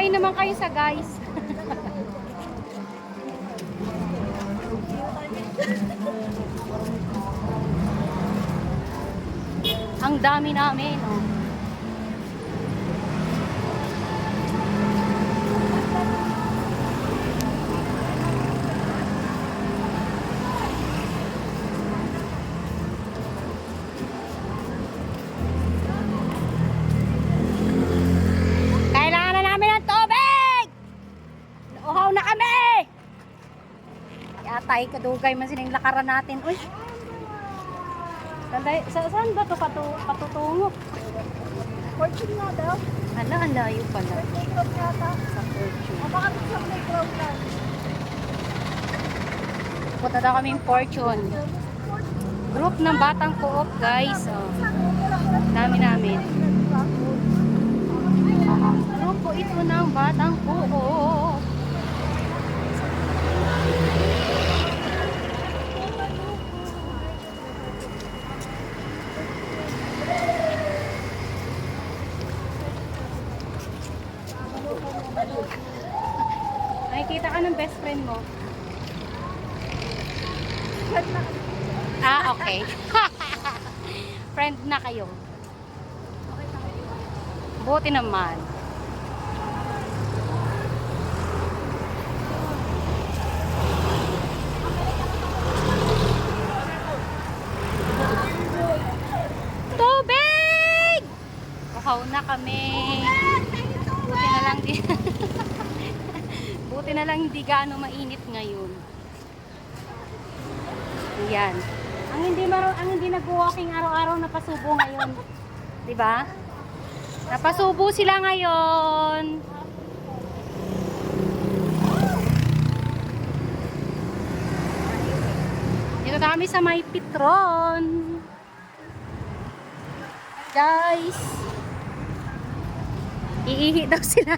Hi naman kayo sa guys. Ang dami namin, oh. Kailangan na namin ng tubig! Uhaw na kami! Yatay, kadugay man sining lakaran natin. Uy! Saan ba ito patutungo? Fortune nga daw. Hala, ang layo pala. Playground yata. Sa Fortune. O baka sa playground lang. Punta daw kaming Fortune. Group ng Batang Co-op, guys. Oh. Dami namin. Grupo ito ng Batang Co-op. Nakikita ka ng best friend mo. Ah, okay. Friend na kayo. Buti naman. Tubig! Uhaw na kami. Buti na lang din. Buti na lang hindi gaano mainit ngayon. Yan. Ang hindi nag-walking araw-araw napasubo ngayon. 'Di ba? Napasubo sila ngayon. Dito na kami sa May Petron. Guys. Iihi daw sila.